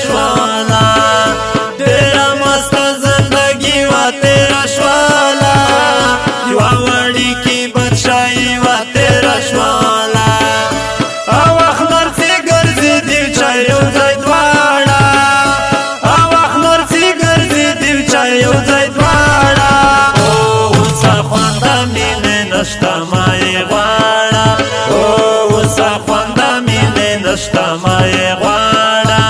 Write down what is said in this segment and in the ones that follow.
شوالا ډیره مست زندگی وا تیرا شوالا یوا وړي کی بادشاہي وا تیرا شوالا او اخنر سی ګرځي دی چا یو ځای دواړه او اخنر سی ګرځي دی چا یو ځای دواړه او وسه خوند مینه نشتا مای غواړه او وسه خوند مینه نشتا مای غواړه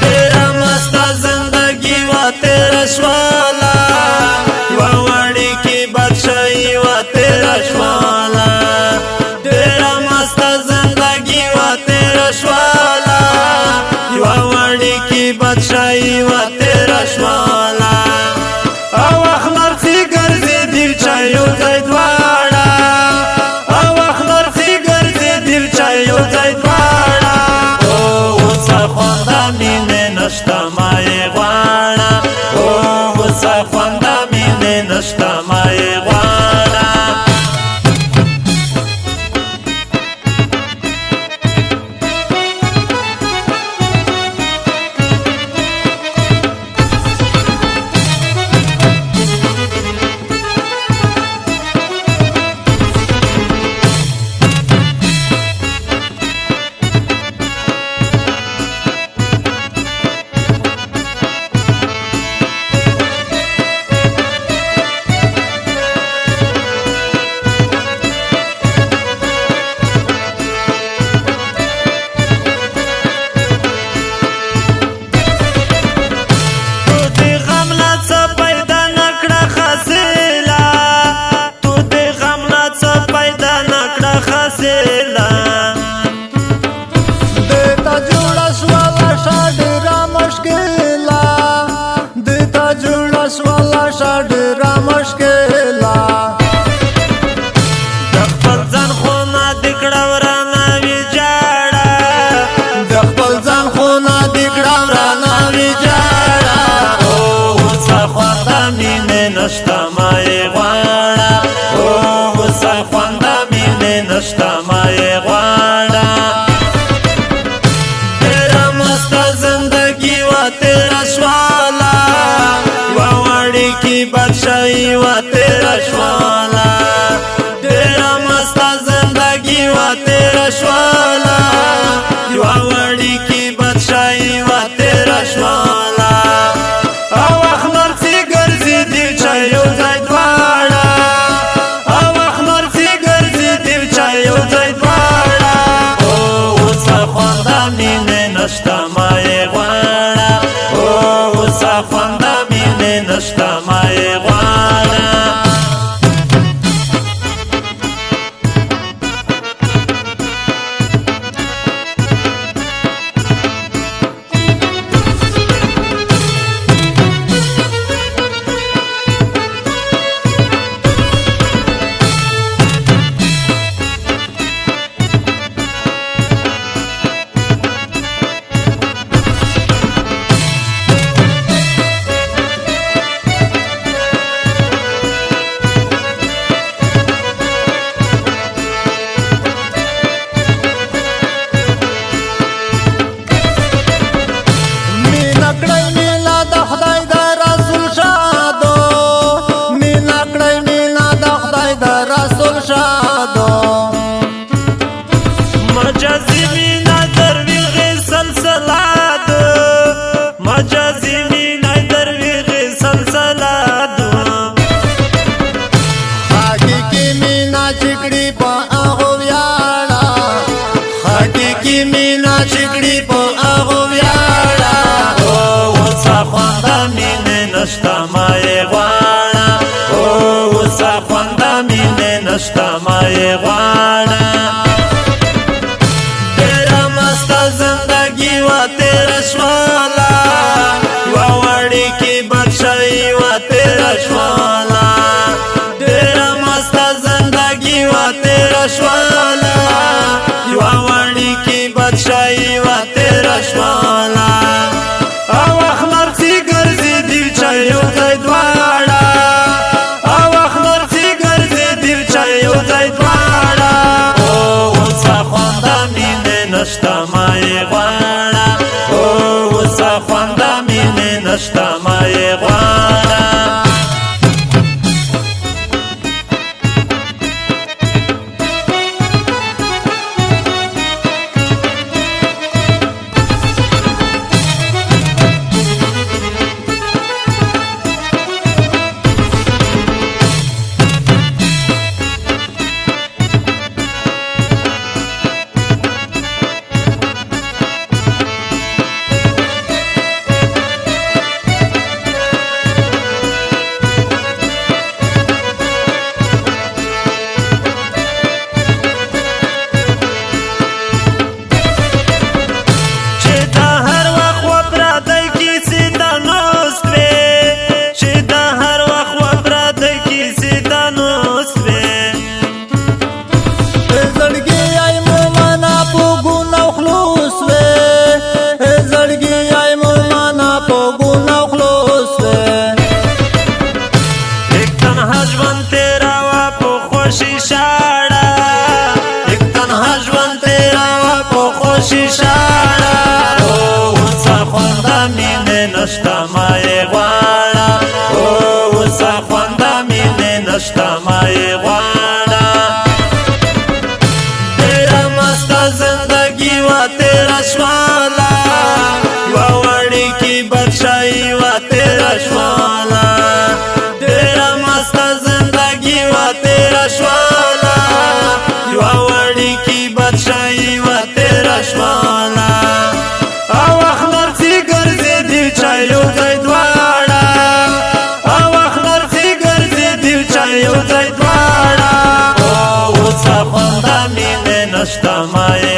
ډیره مست زندگی وا تیرا شوالا یوا وړي کی بادشاہي وا تیرا شوالا ډیره مست زندگی وا تیرا شوالا یوا وړي کی بادشاہي وا تیرا شوالا او اخنر سی ګرځي دی چا یو ځای دواړه او اخنر سی ګرځي دی چا یو ځای دواړه او وسه خوند مینه نشتا مای غواړه او وسه خوند مینه نشتا مای غواړه نشتا مای غواړه او وسه خوند مینه نشتا مای غواړه ډیره مست زندگی وا تیرا شوالا یوا وړي کی بادشاہي وا تیرا شوالا ډیره مست زندگی وا تیرا شوالا یوا وړي کی بادشاہي وا تیرا شوالا او اخنر سی ګرځي دی چا یو ځای دواړه او اخنر سی ګرځي دی چا یو ځای دواړه او وسه خوند مینه نشتا مای غواړه او وسه خوند مینه نشتا مای غواړه یو ځای دواړه اوس خونده مینه نشته مایې